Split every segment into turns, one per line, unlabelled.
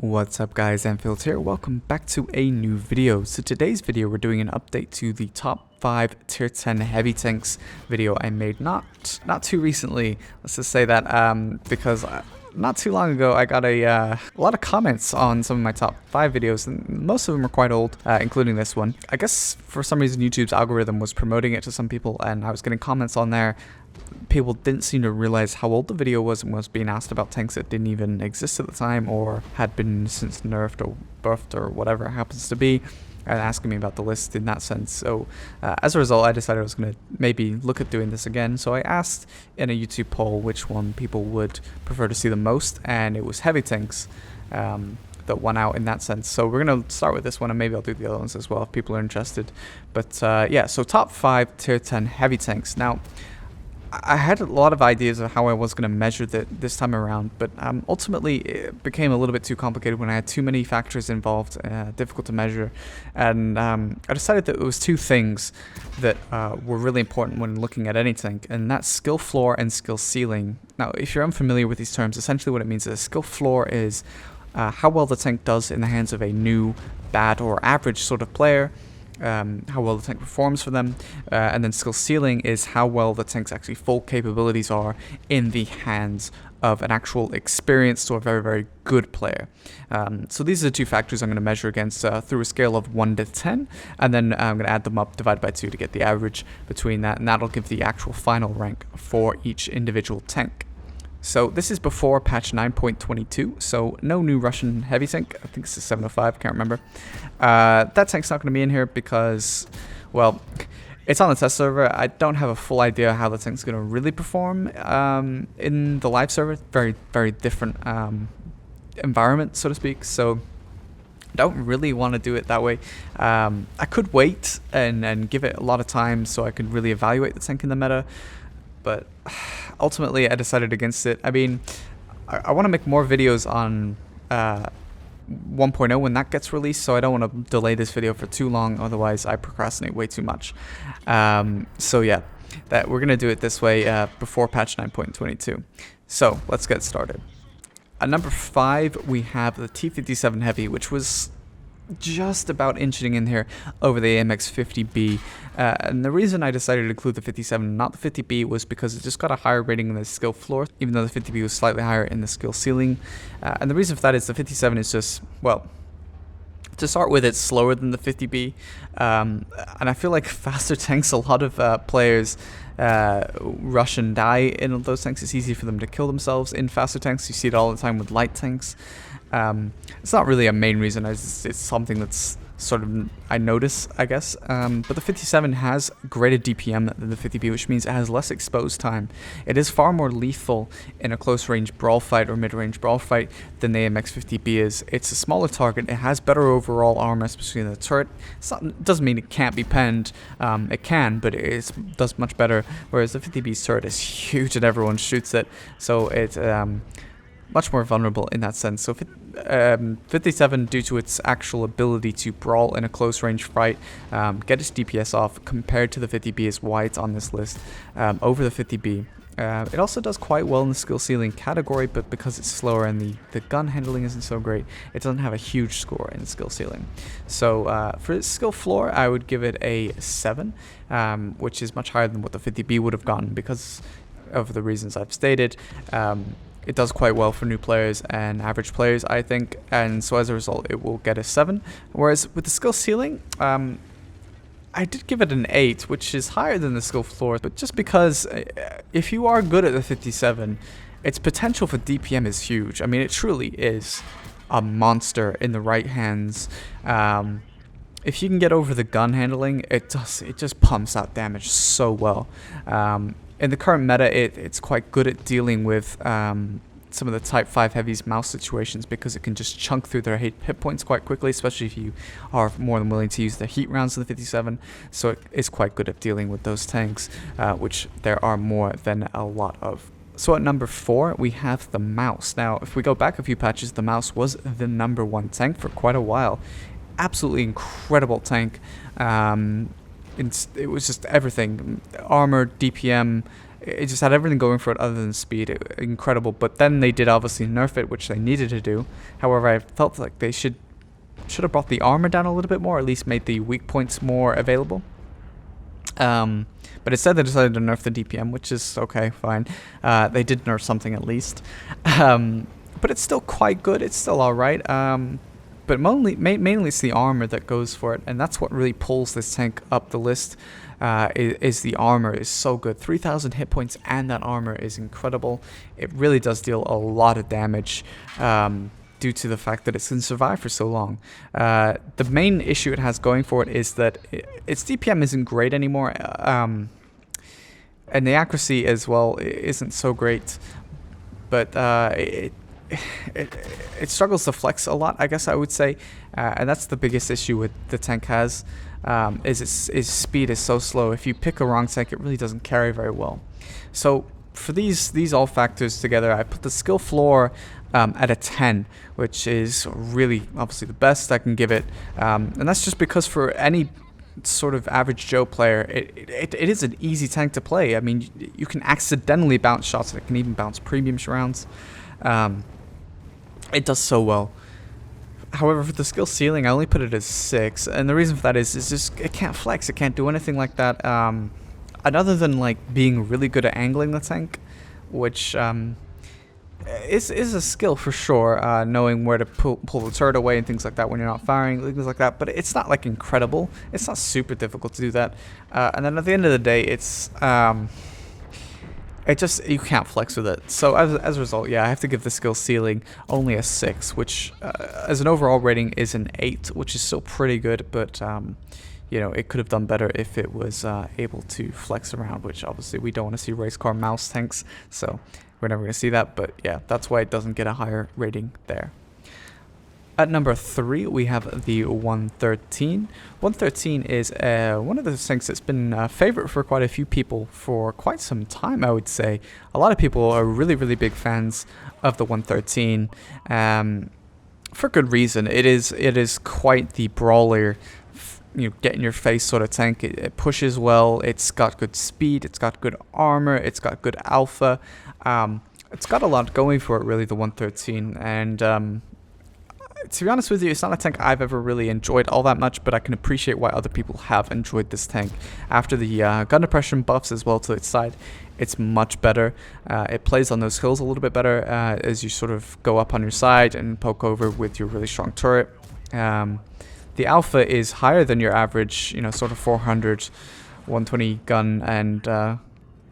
What's up guys, Anfield here. Welcome back to a new video. So today's video we're doing an update to the top 5 tier 10 heavy tanks video I made not too recently. Let's just say that because not too long ago I got a lot of comments on some of my top 5 videos, and most of them are quite old, including this one. I guess for some reason YouTube's algorithm was promoting it to some people and I was getting comments on there. People didn't seem to realize how old the video was and was being asked about tanks that didn't even exist at the time or had been since nerfed or buffed or whatever it happens to be, and asking me about the list in that sense. So as a result, I decided I was going to maybe look at doing this again. So I asked in a YouTube poll which one people would prefer to see the most, and it was heavy tanks that won out in that sense. So we're going to start with this one, and maybe I'll do the other ones as well if people are interested. But yeah, so top 5 tier 10 heavy tanks. Now, I had a lot of ideas of how I was going to measure this time around, but ultimately it became a little bit too complicated when I had too many factors involved, difficult to measure, and I decided that it was two things that were really important when looking at any tank, and that's skill floor and skill ceiling. Now, if you're unfamiliar with these terms, essentially what it means is skill floor is how well the tank does in the hands of a new, bad, or average sort of player. How well the tank performs for them, and then skill ceiling is how well the tank's actually full capabilities are in the hands of an actual experienced or very good player. So these are the two factors I'm going to measure against through a scale of 1 to 10, and then I'm going to add them up, divide by 2 to get the average between that, and that'll give the actual final rank for each individual tank. So this is before patch 9.22, so no new Russian heavy tank. I think it's a 705, can't remember. That tank's not going to be in here because, well, it's on the test server. I don't have a full idea how the tank's going to really perform in the live server. Very different environment, so to speak, so I don't really want to do it that way. I could wait and give it a lot of time so I could really evaluate the tank in the meta, but ultimately I decided against it. I mean, I want to make more videos on 1.0 when that gets released, so I don't want to delay this video for too long, otherwise I procrastinate way too much. So yeah, that we're going to do it this way before patch 9.22. So let's get started. At number 5 we have the T57 Heavy, which was just about inching in here over the AMX 50B, and the reason I decided to include the 57 and not the 50B was because it just got a higher rating in the skill floor, even though the 50B was slightly higher in the skill ceiling. And the reason for that is the 57 is just, well, to start with, it's slower than the 50B, and I feel like faster tanks, a lot of players rush and die in those tanks. It's easy for them to kill themselves in faster tanks. You see it all the time with light tanks. It's not really a main reason, it's something that's sort of I notice, I guess, but the 57 has greater DPM than the 50B, which means it has less exposed time. It is far more lethal in a close range brawl fight or mid-range brawl fight than the AMX 50B is. It's a smaller target, it has better overall armor, especially in the turret. It doesn't mean it can't be penned, it can, but it does much better, whereas the 50B's turret is huge and everyone shoots it, so it's much more vulnerable in that sense. So 57, due to its actual ability to brawl in a close range fight, get its DPS off compared to the 50B, is why it's on this list over the 50B. It also does quite well in the skill ceiling category, but because it's slower and the gun handling isn't so great, it doesn't have a huge score in skill ceiling. So for its skill floor, I would give it a 7, which is much higher than what the 50B would have gotten because of the reasons I've stated. It does quite well for new players and average players, I think, and so as a result it will get a 7. Whereas with the skill ceiling, I did give it an 8, which is higher than the skill floor, but just because if you are good at the 57, its potential for DPM is huge. I mean, it truly is a monster in the right hands. If you can get over the gun handling, it just pumps out damage so well. In the current meta, it's quite good at dealing with some of the Type 5 Heavy's mouse situations because it can just chunk through their hit points quite quickly, especially if you are more than willing to use the heat rounds of the 57. So it is quite good at dealing with those tanks, which there are more than a lot of. So at number 4, we have the mouse. Now, if we go back a few patches, the mouse was the number 1 tank for quite a while. Absolutely incredible tank. It was just everything, armor, DPM, it just had everything going for it other than speed. Incredible. But then they did obviously nerf it, which they needed to do. However, I felt like they should have brought the armor down a little bit more, or at least made the weak points more available. But instead they decided to nerf the DPM, which is okay, fine. They did nerf something at least. But it's still quite good. It's still alright. But mainly it's the armor that goes for it, and that's what really pulls this tank up the list. Is the armor is so good. 3,000 hit points, and that armor is incredible. It really does deal a lot of damage. Due to the fact that it can survive for so long. The main issue it has going for it is that its DPM isn't great anymore, and the accuracy as well isn't so great, but it struggles to flex a lot, I guess I would say, and that's the biggest issue with the tank has, is its speed is so slow. If you pick a wrong tank, it really doesn't carry very well. So for these all factors together, I put the skill floor at a 10, which is really obviously the best I can give it, and that's just because for any sort of average Joe player, it is an easy tank to play. I mean, you can accidentally bounce shots, and it can even bounce premium rounds. It does so well. However, for the skill ceiling, I only put it as 6, and the reason for that is just it can't flex, it can't do anything like that, and other than like being really good at angling the tank, which is a skill for sure, knowing where to pull the turret away and things like that when you're not firing, things like that. But it's not like incredible. It's not super difficult to do that. And then at the end of the day, it's you can't flex with it. So as a result, yeah, I have to give the skill ceiling only a 6, which as an overall rating is an 8, which is still pretty good. But you know, it could have done better if it was able to flex around, which obviously we don't want to see race car mouse tanks. So we're never going to see that, but yeah, that's why it doesn't get a higher rating there. At number 3, we have the 113. 113 is one of the tanks that's been a favorite for quite a few people for quite some time, I would say. A lot of people are really, really big fans of the 113, for good reason. It is quite the brawler, you know, get in your face sort of tank. It pushes well, it's got good speed, it's got good armor, it's got good alpha. It's got a lot going for it, really, the 113, and to be honest with you, it's not a tank I've ever really enjoyed all that much, but I can appreciate why other people have enjoyed this tank. After the gun depression buffs as well to its side, it's much better. It plays on those hills a little bit better as you sort of go up on your side and poke over with your really strong turret. The alpha is higher than your average, you know, sort of 400, 120 gun, and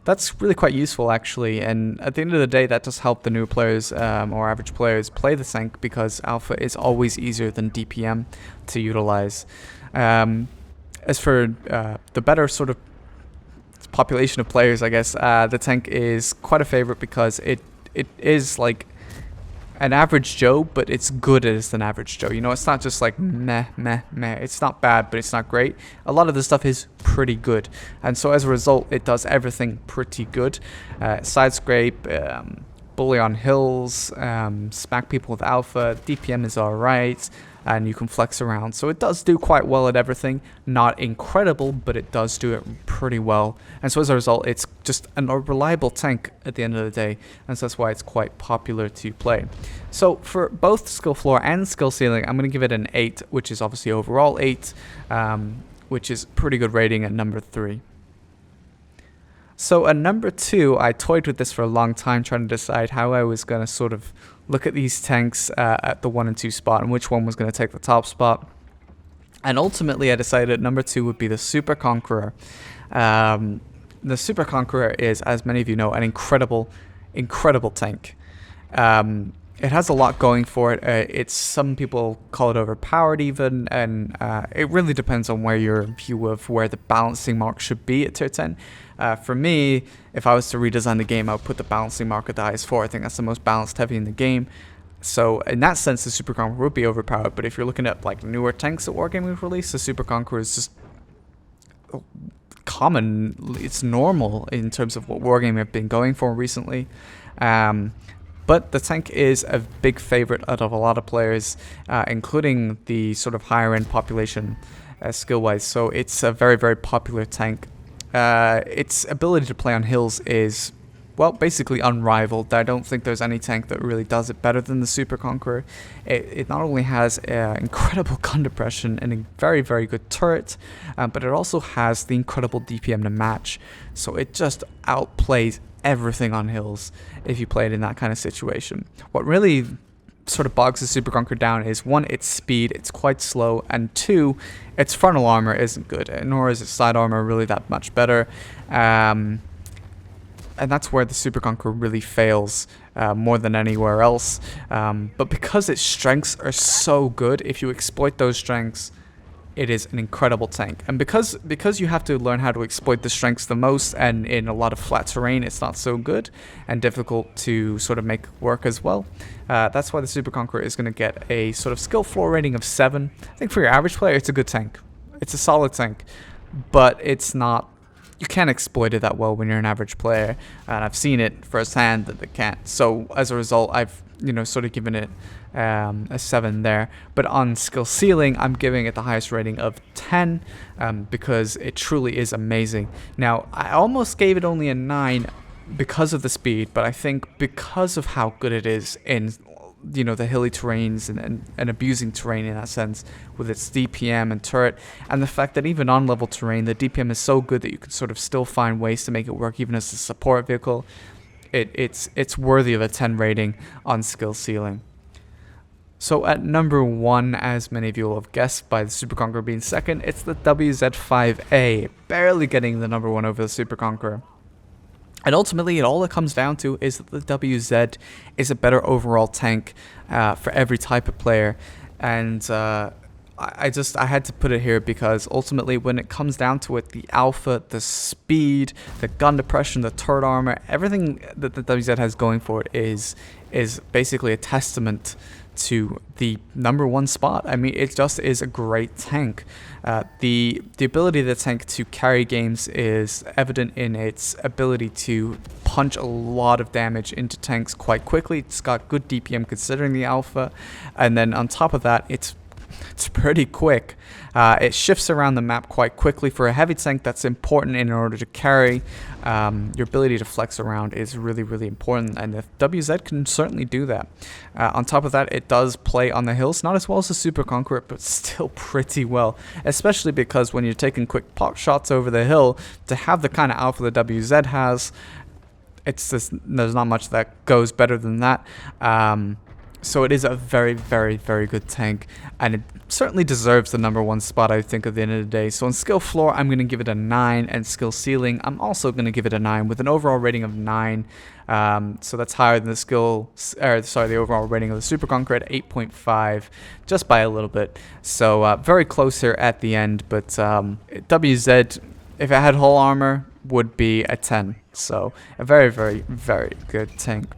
that's really quite useful, actually. And at the end of the day, that does help the new players or average players play the tank, because alpha is always easier than DPM to utilize. As for the better sort of population of players, I guess, the tank is quite a favorite because it is like an average Joe, but it's good as an average Joe. You know, it's not just like meh. It's not bad, but it's not great. A lot of the stuff is pretty good, and so as a result, it does everything pretty good. Side scrape, bully on hills, smack people with alpha. DPM is alright, and you can flex around. So it does do quite well at everything. Not incredible, but it does do it pretty well. And so as a result, it's just a reliable tank at the end of the day. And so that's why it's quite popular to play. So for both skill floor and skill ceiling, I'm going to give it an 8, which is obviously overall 8, which is pretty good rating at number 3. So at number 2, I toyed with this for a long time, trying to decide how I was going to sort of look at these tanks at the 1 and 2 spot, and which one was going to take the top spot. And ultimately, I decided number 2 would be the Super Conqueror. The Super Conqueror is, as many of you know, an incredible tank. It has a lot going for it. Some people call it overpowered even, and it really depends on where your view of where the balancing mark should be at tier 10. For me, if I was to redesign the game, I would put the balancing mark at the highest 4. I think that's the most balanced heavy in the game. So in that sense, the Super Conqueror would be overpowered. But if you're looking at like newer tanks that Wargaming have released, the Super Conqueror is just common. It's normal in terms of what Wargaming have been going for recently. But the tank is a big favorite out of a lot of players, including the sort of higher end population skill-wise. So it's a very, very popular tank. its ability to play on hills is, well, basically unrivaled. I don't think there's any tank that really does it better than the Super Conqueror. It not only has incredible gun depression and a very, very good turret, but it also has the incredible DPM to match. So it just outplays everything on hills if you play it in that kind of situation. What really sort of bogs the Super Conqueror down is, one, its speed, it's quite slow, and two, its frontal armor isn't good, nor is its side armor really that much better. And that's where the Super Conqueror really fails more than anywhere else. But because its strengths are so good, if you exploit those strengths, it is an incredible tank. And because you have to learn how to exploit the strengths the most, and in a lot of flat terrain it's not so good and difficult to sort of make work as well, that's why the Super Conqueror is going to get a sort of skill floor rating of 7. I think for your average player it's a good tank. It's a solid tank, but it's not, you can't exploit it that well when you're an average player, and I've seen it firsthand that they can't. So as a result, I've sort of given it a 7 there. But on skill ceiling, I'm giving it the highest rating of 10 because it truly is amazing. Now, I almost gave it only a 9 because of the speed, but I think because of how good it is in the hilly terrains and abusing terrain in that sense, with its DPM and turret, and the fact that even on level terrain the DPM is so good that you can sort of still find ways to make it work even as a support vehicle, it's worthy of a 10 rating on skill ceiling. So at number 1, as many of you will have guessed by the Super Conqueror being second, it's the WZ5A, barely getting the number 1 over the Super Conqueror. And ultimately, all it comes down to is that the WZ is a better overall tank for every type of player. And I had to put it here because ultimately, when it comes down to it, the alpha, the speed, the gun depression, the turret armor, everything that the WZ has going for it is basically a testament to the number 1 spot. I mean, it just is a great tank. The ability of the tank to carry games is evident in its ability to punch a lot of damage into tanks quite quickly. It's got good DPM considering the alpha, and then on top of that, it's pretty quick. It shifts around the map quite quickly. For a heavy tank, that's important in order to carry. Your ability to flex around is really, really important, and the WZ can certainly do that. On top of that, it does play on the hills, not as well as the Super Conqueror, but still pretty well, especially because when you're taking quick pop shots over the hill, to have the kind of alpha the WZ has, it's just, there's not much that goes better than that. So it is a very, very, very good tank, and it certainly deserves the number 1 spot, I think, at the end of the day. So on skill floor, I'm going to give it a 9, and skill ceiling, I'm also going to give it a 9 with an overall rating of 9. So that's higher than the overall rating of the Super Conqueror at 8.5, just by a little bit. So very close here at the end, but WZ, if it had hull armor, would be a 10. So a very, very, very good tank.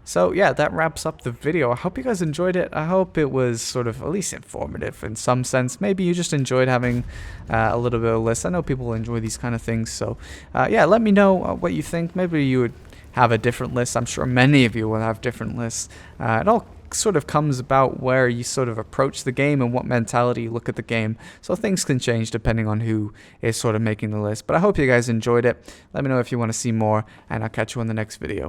So yeah, that wraps up the video. I hope you guys enjoyed it. I hope it was sort of at least informative in some sense. Maybe you just enjoyed having a little bit of a list. I know people enjoy these kind of things. So yeah, let me know what you think. Maybe you would have a different list. I'm sure many of you will have different lists. It all sort of comes about where you sort of approach the game and what mentality you look at the game. So things can change depending on who is sort of making the list. But I hope you guys enjoyed it. Let me know if you want to see more, and I'll catch you in the next video.